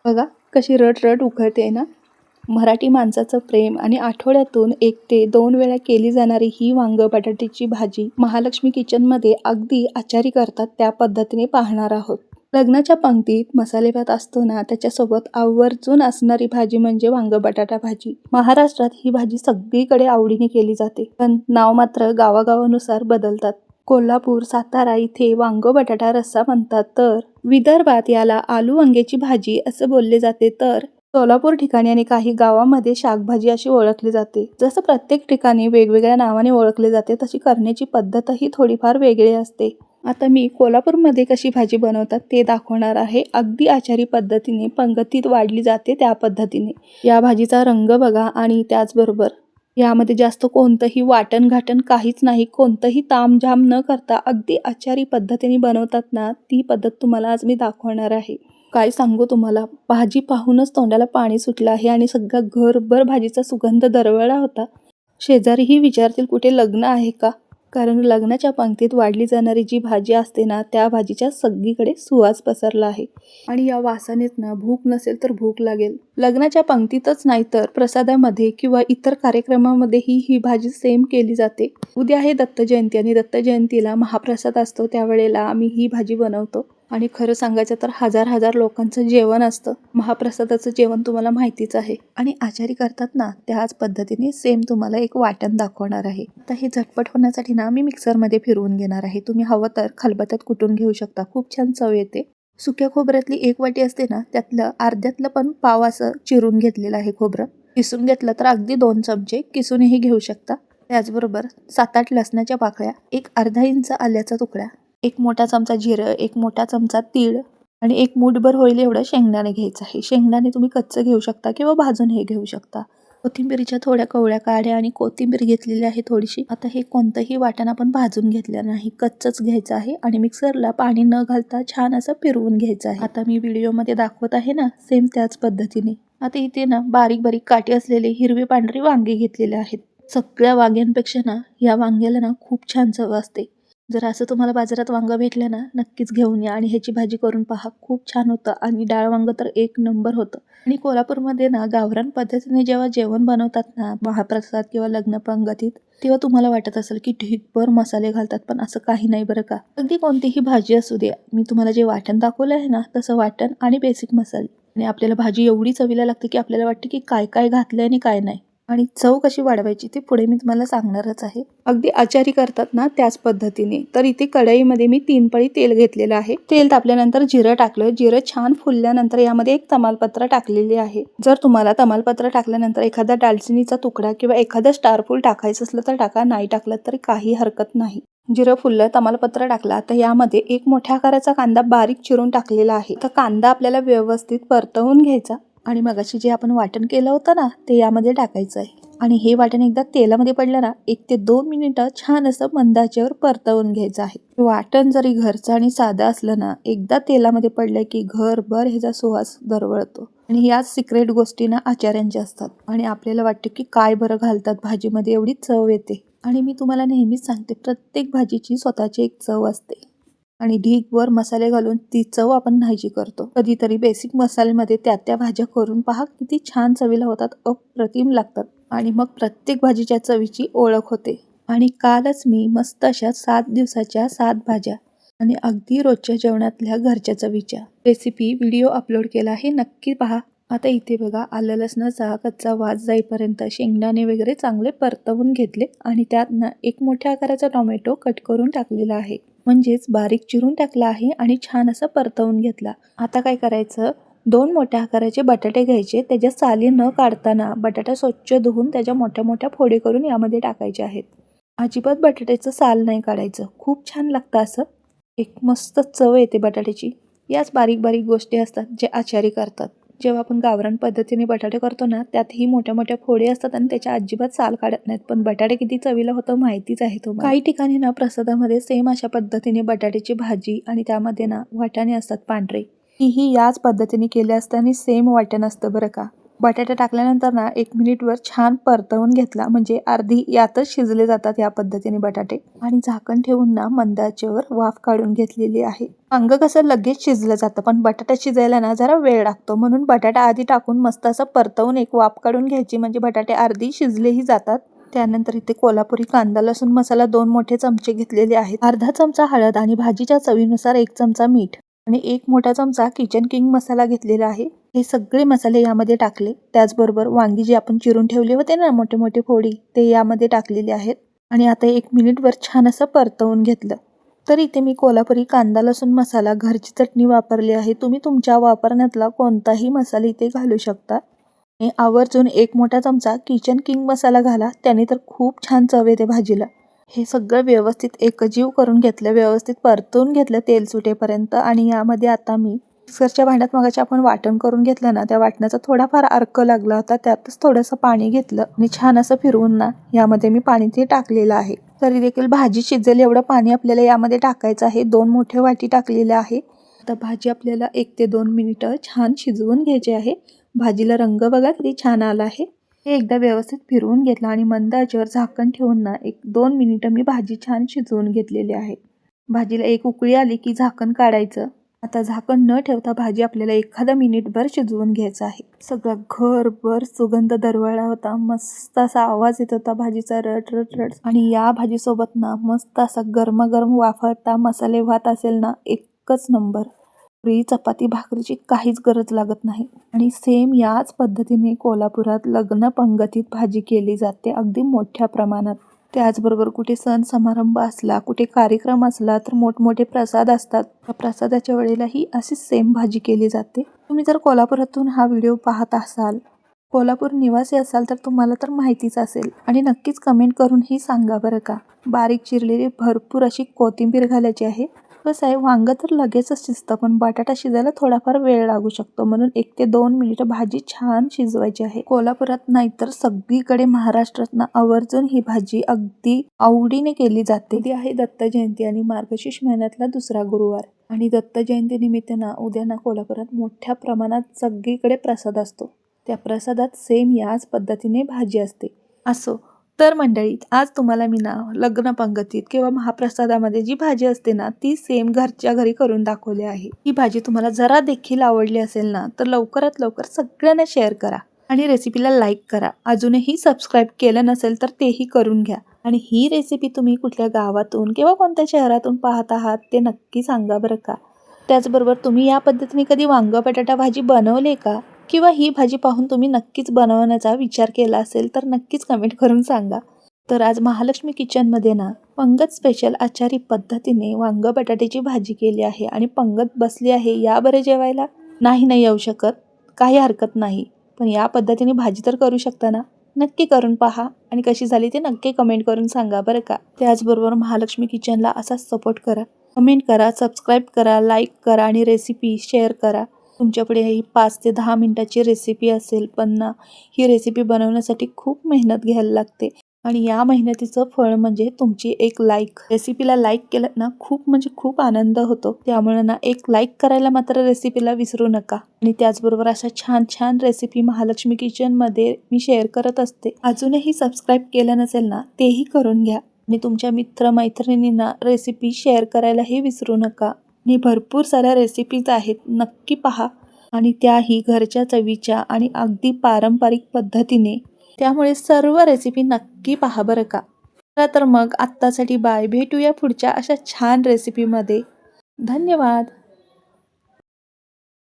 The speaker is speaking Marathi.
बघा कशी रट उकळते ना. मराठी माणसाचं प्रेम आणि आठवड्यातून 1 ते 2 वेळा केली जाणारी ही वांग बटाट्याची भाजी महालक्ष्मी किचनमध्ये अगदी आचारी करतात त्या पद्धतीने पाहणार आहोत. लग्नाच्या पंक्तीत मसाले भात असतो ना, त्याच्यासोबत आवर्जून असणारी भाजी म्हणजे वांग बटाटा भाजी. महाराष्ट्रात ही भाजी सगळीकडे आवडीने केली जाते, पण नाव मात्र गावागावानुसार बदलतात. कोल्हापूर, सातारा इथे वांग बटाटा रस्सा म्हणतात, तर विदर्भात याला आलू वांग्याची भाजी असं बोलले जाते, तर सोलापूर ठिकाणी आणि काही गावामध्ये शाकभाजी अशी ओळखली जाते. जसं प्रत्येक ठिकाणी वेगवेगळ्या नावाने ओळखले जाते, तशी करण्याची पद्धतही थोडीफार वेगळी असते. आता मी कोल्हापूरमध्ये कशी भाजी बनवतात ते दाखवणार आहे. अगदी आचारी पद्धतीने पंगतीत वाढली जाते त्या पद्धतीने. या भाजीचा रंग बघा आणि त्याचबरोबर यामध्ये जास्त कोणतंही वाटण घाटण काहीच नाही. कोणतंही तामझाम न करता अगदी आचारी पद्धतीने बनवतात ना, ती पद्धत तुम्हाला आज मी दाखवणार आहे. काय सांगू तुम्हाला, भाजी पाहूनच तोंडाला पाणी सुटलं आहे आणि सगळा घरभर भाजीचा सुगंध दरवळला होता. शेजारीही विचारतील कुठे लग्न आहे का? कारण लग्नाच्या पंक्तीत वाढली जाणारी जी भाजी असते ना, त्या भाजीच्या सगळीकडे सुवास पसरला आहे आणि या वासानेच ना भूक नसेल तर भूक लागेल. लग्नाच्या पंक्तीतच नाही तर प्रसादामध्ये किंवा इतर कार्यक्रमामध्येही ही भाजी सेम केली जाते. उद्या आहे दत्त जयंती आणि दत्त जयंतीला महाप्रसाद असतो, त्यावेळेला आम्ही ही भाजी बनवतो आणि खरं सांगायचं तर हजार लोकांचं जेवण असतं. महाप्रसादाचं जेवण तुम्हाला माहितीच आहे आणि आचारी करतात ना, त्याच पद्धतीने सेम तुम्हाला एक वाटण दाखवणार आहे. आता हे झटपट होण्यासाठी ना मी मिक्सरमध्ये फिरवून घेणार आहे. तुम्ही हवं तर खलबत्त्यात कुटून घेऊ शकता, खूप छान चव येते. सुक्या खोबऱ्यातली 1 वाटी असते ना, त्यातलं अर्ध्यातलं पण पाव असं चिरून घेतलेलं आहे खोबरं. किसून घेतलं तर अगदी 2 चमचे किसूनही घेऊ शकता. त्याचबरोबर 7-8 लसणाच्या पाकळ्या, 1 अर्धा इंच आल्याचा तुकडा, 1 मोठा चमचा जिरं, 1 मोठा चमचा तीळ आणि 1 मूठभर होईल एवढं शेंगदाणे घ्यायचं आहे. शेंगदाणे तुम्ही कच्चं घेऊ शकता किंवा भाजून हे घेऊ शकता. कोथिंबिरीच्या थोड्या कवळ्या काढ्या आणि कोथिंबीर घेतलेली आहे थोडीशी. आता हे कोणतंही वाटण आपण भाजून घेतलं नाही, कच्चंच घ्यायचं आहे आणि मिक्सरला पाणी न घालता छान असं फिरवून घ्यायचं आहे. आता मी व्हिडिओमध्ये दाखवत आहे ना, सेम त्याच पद्धतीने. आता इथे ना बारीक काठी असलेले हिरवे पांढरे वांगे घेतलेले आहेत. सगळ्या वांग्यांपेक्षा ना या वांग्याला ना खूप छान चव असते. जर असं तुम्हाला बाजारात वांगं भेटलं ना, नक्कीच घेऊन या आणि ह्याची भाजी करून पहा. खूप छान होतं आणि डाळ वांगं तर 1 नंबर होतं. आणि कोल्हापूरमध्ये ना गावरान पद्धतीने जेव्हा जेवण बनवतात ना, महाप्रसाद किंवा लग्न पंगतीत, तेव्हा तुम्हाला वाटत असेल की ढीगभर मसाले घालतात, पण असं काही नाही बरं का. अगदी कोणतीही भाजी असू द्या, मी तुम्हाला जे वाटण दाखवलं आहे ना, तसं वाटण आणि बेसिक मसाले आणि आपल्याला भाजी एवढी चवीला लागते की आपल्याला वाटतं की काय काय घातलंय आणि काय नाही. आणि चव कशी वाढवायची ते पुढे मी तुम्हाला सांगणारच आहे. अगदी आचारी करतात ना त्याच पद्धतीने. तर इथे कढईमध्ये मी 3 पळी तेल घेतलेलं आहे. तेल तापल्यानंतर जिरं टाकलं. जिरं छान फुलल्यानंतर यामध्ये 1 तमालपत्र टाकलेले आहे. जर तुम्हाला तमालपत्र टाकल्यानंतर एखादा दालचिनीचा तुकडा किंवा एखादं स्टारफूल टाकायचं असलं तर टाका, नाही टाकलं तरी काही हरकत नाही. जिरं फुललं, तमालपत्र टाकला, तर यामध्ये 1 मोठ्या आकाराचा कांदा बारीक चिरून टाकलेला आहे. तर कांदा आपल्याला व्यवस्थित परतवून घ्यायचा आणि मगाशी जे आपण वाटण केलं होतं ना, ते यामध्ये टाकायचं आहे आणि हे वाटण एकदा तेलामध्ये पडलं ना, 1 ते 2 मिनिटं छान असं मंद आचेवर परतवून घ्यायचं आहे. वाटण जरी घरचं आणि साधं असलं ना, एकदा तेलामध्ये पडलं की घरभर ह्याचा सुवास दरवळतो आणि या सिक्रेट गोष्टी ना आचार्यांच्या असतात आणि आपल्याला वाटतं की काय बरं घालतात भाजीमध्ये, एवढी चव येते. आणि मी तुम्हाला नेहमीच सांगते, प्रत्येक भाजीची स्वतःची एक चव असते आणि ढीगभर मसाले घालून ती चव आपण नाहीशी करतो. कधीतरी बेसिक मसाल्यामध्ये त्या भाज्या करून पहा, किती छान चवीला होतात, अप्रतिम लागतात आणि मग प्रत्येक भाजीच्या चवीची ओळख होते. आणि कालच मी मस्त अशा 7 दिवसाच्या 7 भाज्या आणि अगदी रोजच्या जेवणातल्या घरच्या चवीच्या रेसिपी व्हिडिओ अपलोड केला आहे, नक्की पहा. आता इथे बघा, आलं लसणाचा कच्चा वास जाईपर्यंत शेंगदाणे वगैरे चांगले परतवून घेतले आणि त्यात ना 1 मोठ्या आकाराचा टोमॅटो कट करून टाकलेला आहे, म्हणजेच बारीक चिरून टाकला आहे आणि छान असं परतवून घेतला. आता काय करायचं, 2 मोठ्या आकाराचे बटाटे घ्यायचे. त्याच्या साली न काढताना बटाटा स्वच्छ धुवून त्याच्या मोठ्या फोडी करून यामध्ये टाकायचे आहेत. अजिबात बटाट्याचं साल नाही काढायचं, खूप छान लागतं असं. एक मस्त चव येते बटाट्याची. याच बारीक गोष्टी असतात जे आचारी करतात. जेव्हा आपण गावरान पद्धतीने बटाटे करतो ना, त्यातही मोठ्या फोडी असतात आणि त्याच्या अजिबात साल काढत नाहीत, पण बटाटे किती चवीला होतं माहितीच आहे तुम्हाला. काही ठिकाणी ना प्रसादामध्ये सेम अशा पद्धतीने बटाट्याची भाजी आणि त्यामध्ये ना वाटाणे असतात पांढरे, ही याच पद्धतीने केले असतं आणि सेम वाटण असतं बरं का. बटाटा टाकल्यानंतर ना 1 मिनिटवर छान परतवून घेतला, म्हणजे अर्धी यातच शिजले जातात या पद्धतीने बटाटे. आणि झाकण ठेवून ना मंद आचेवर वाफ काढून घेतलेली आहे. वांग कसं लगेच शिजलं जातं, पण बटाटा शिजायला ना जरा वेळ लागतो, म्हणून बटाटा आधी टाकून मस्त असं परतवून एक वाफ काढून घ्यायची, म्हणजे बटाटे अर्धी शिजलेही जातात. त्यानंतर इथे कोल्हापुरी कांदा लसूण मसाला 2 मोठे चमचे घेतलेले आहेत. अर्धा चमचा हळद आणि भाजीच्या चवीनुसार 1 चमचा मीठ आणि 1 मोठा चमचा किचन किंग मसाला घेतलेला आहे. हे सगळे मसाले यामध्ये टाकले. त्याचबरोबर वांगी जी आपण चिरून ठेवले होते ना मोठे मोठे फोडी, ते यामध्ये टाकलेले आहेत. आणि आता 1 मिनिटवर छान असं परतवून घेतलं. तर इथे मी कोल्हापुरी कांदा लसूण मसाला, घरची चटणी वापरली आहे. तुम्ही तुमच्या वापरण्यातला कोणताही मसाला इथे घालू शकता. आणि आवर्जून 1 मोठा चमचा किचन किंग मसाला घाला, त्याने तर खूप छान चव येते भाजीला. हे सगळं व्यवस्थित एकजीव करून घेतलं, व्यवस्थित परतून घेतलं तेल सुटेपर्यंत. आणि यामध्ये आता मी मिक्सरच्या भांड्यात मगाशी आपण वाटण करून घेतलं ना, त्या वाटणाचा थोडाफार अर्क लागला होता, त्यातच थोडंसं पाणी घेतलं आणि छान असं फिरवून ना यामध्ये मी पाणी ते टाकलेलं आहे. तरी देखील भाजी शिजेल एवढं पाणी आपल्याला यामध्ये टाकायचं आहे. 2 मोठे वाटी टाकलेले आहे. आता भाजी आपल्याला 1 ते 2 मिनिटं छान शिजवून घ्यायची आहे. भाजीला रंग बघा किती छान आला आहे. हे एकदा व्यवस्थित फिरवून घेतलं आणि मंद आचेवर झाकण ठेवून ना 1-2 मिनिटं मी भाजी छान शिजवून घेतलेली आहे. भाजीला एक उकळी आली की झाकण काढायचं. आता झाकण न ठेवता भाजी आपल्याला एखादा मिनिटभर शिजवून घ्यायचं आहे. सगळा घरभर सुगंध दरवळला होता. मस्त असा आवाज येत होता भाजीचा, रट रट रट. आणि या भाजीसोबत ना मस्त असा गरमागरम वाफरता मसाले भात असेल ना, एकच नंबर. पुरी चपाती भाकरीची काहीच गरज लागत नाही. आणि सेम याच पद्धतीने कोल्हापुरात लग्न पंगतीत भाजी केली जाते, अगदी मोठ्या प्रमाणात. त्याचबरोबर कुठे सण समारंभ असला, कुठे कार्यक्रम असला, तर मोठमोठे प्रसाद असतात. त्या प्रसादाच्या वेळेलाही अशीच सेम भाजी केली जाते. तुम्ही जर कोल्हापुरातून हा व्हिडिओ पाहत असाल, कोल्हापूर निवासी असाल, तर तुम्हाला तर माहितीच असेल. आणि नक्कीच कमेंट करूनही सांगा बरं का. बारीक चिरलेली भरपूर अशी कोथिंबीर घालायची आहे. कसं आहे, वांगं तर लगेचच शिजतं, पण बटाटा शिजायला थोडाफार वेळ लागू शकतो, म्हणून 1 ते 2 मिनिटं भाजी छान शिजवायची आहे. कोल्हापुरात नाही तर सगळीकडे महाराष्ट्रात ना आवर्जून ही भाजी अगदी आवडीने केली जाते. उद्या आहे दत्त जयंती आणि मार्गशीर्ष महिन्यातला दुसरा गुरुवार. आणि दत्त जयंती निमित्त ना उद्या ना कोल्हापुरात मोठ्या प्रमाणात सगळीकडे प्रसाद असतो. त्या प्रसादात सेम याच पद्धतीने भाजी असते. असो तर मंडळी, आज तुम्हाला मी ना लग्न पंगतीत किंवा महाप्रसादामध्ये जी भाजी असते ना, ती सेम घरच्या घरी करून दाखवली आहे. ही भाजी तुम्हाला जरा देखील आवडली असेल ना, तर लवकरात लवकर सगळ्यांना शेअर करा आणि रेसिपीला लाईक करा. अजूनही सबस्क्राईब केलं नसेल तर तेही करून घ्या. आणि ही रेसिपी तुम्ही कुठल्या गावातून किंवा कोणत्या शहरातून पाहत आहात ते नक्की सांगा बरं का. त्याचबरोबर तुम्ही या पद्धतीने कधी वांग बटाटा भाजी बनवले का, किंवा ही भाजी पाहून तुम्ही नक्कीच बनवण्याचा विचार केला असेल तर नक्कीच कमेंट करून सांगा. तर आज महालक्ष्मी किचनमध्ये ना पंगत स्पेशल आचारी पद्धतीने वांग बटाट्याची भाजी केली आहे. आणि पंगत बसली आहे, या बरे जेवायला. नाही येऊ शकत, काही हरकत नाही, पण या पद्धतीने भाजी तर करू शकता ना. नक्की करून पहा आणि कशी झाली ते नक्की कमेंट करून सांगा बरं का. त्याचबरोबर महालक्ष्मी किचनला असाच सपोर्ट करा, कमेंट करा, सबस्क्राईब करा, लाईक करा आणि रेसिपी शेअर करा. तुमच्यापुढे ही 5 ते 10 मिनिटाची रेसिपी असेल, पण ना ही रेसिपी बनवण्यासाठी खूप मेहनत घ्यायला लागते. आणि या मेहनतीचं फळ म्हणजे तुमची एक लाईक. रेसिपीला लाईक केलं ना खूप म्हणजे खूप आनंद होतो. त्यामुळे ना एक लाईक करायला मात्र रेसिपीला विसरू नका. आणि त्याचबरोबर अशा छान छान रेसिपी महालक्ष्मी किचनमध्ये मी शेअर करत असते. अजूनही सबस्क्राईब केलं नसेल ना, तेही करून घ्या. आणि तुमच्या मित्रमैत्रिणींना रेसिपी शेअर करायलाही विसरू नका. आणि भरपूर साऱ्या रेसिपीज आहेत, नक्की पहा. आणि त्याही घरच्या चवीच्या आणि अगदी पारंपरिक पद्धतीने. त्यामुळे सर्व रेसिपी नक्की पहा बरं का. चला तर मग आत्तासाठी बाय. भेटूया पुढच्या अशा छान रेसिपीमध्ये. धन्यवाद.